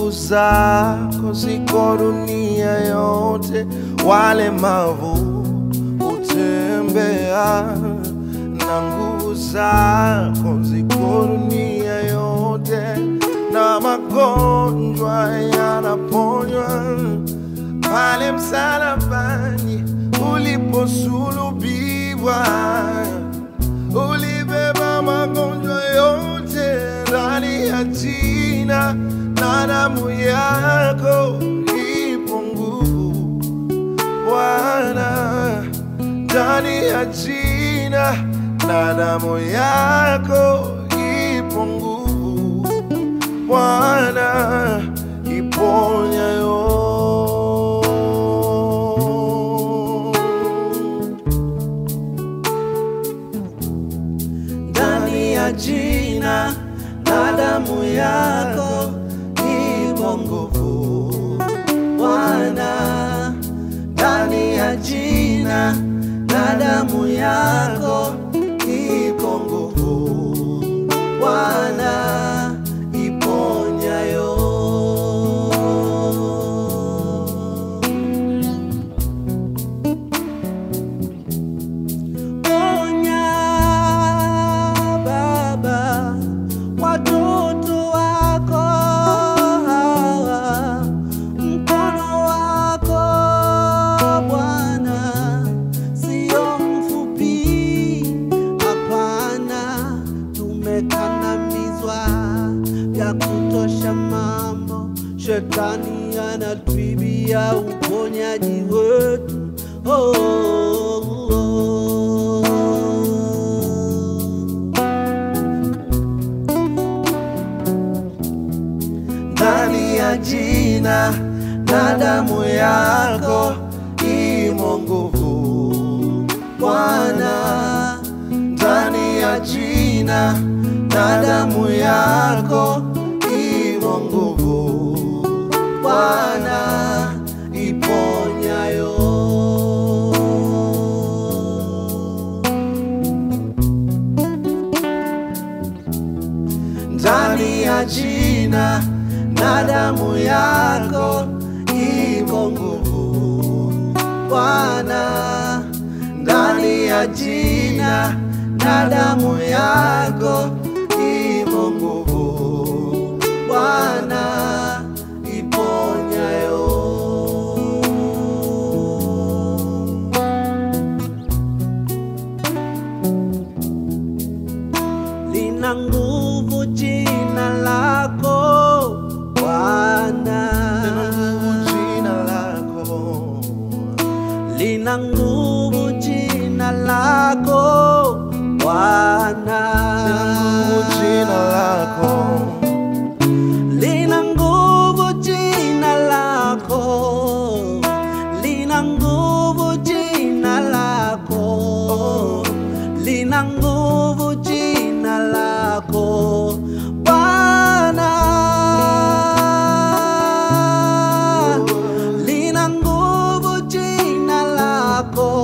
nguvu zako ziko dunia yote, walemavu hutembea. Na nguvu zako ziko dunia yote, na magonjwa yanaponywa pale msalabani uliposulubiwa. Ulibeba magonjwa yote ndani ya jina, na damu yako ipo nguvu Bwana. Ndani ya jina na damu yako ipo nguvu Bwana, iponyayo. Ndani ya jina na damu yako ipo nguvu Bwana. Ndani ya jina na damu yako iko nguvu Bwana, iponyayo. Ponya Baba watoto wako hawa, mkono wako Bwana sio mfupi, hapana. Tumekandamizwa vya kutosha mambo, shetani anatuibia uponyaji wetu. Ndani ya jina na damu yako imo nguvu Bwana. Ndani ya jina na damu yako imo nguvu Bwana, iponyayo. Ndani ya jina na damu yako iko nguvu Bwana. Ndani ya jina na damu yako imo nguvu Bwana, iponyayo. Lina nguvu jina lako Bwana, lina nguvu jina lako Bwana, lina nguvu jina lako, lina nguvu jina lako, lina nguvu jina lako Bwana, lina nguvu jina lako.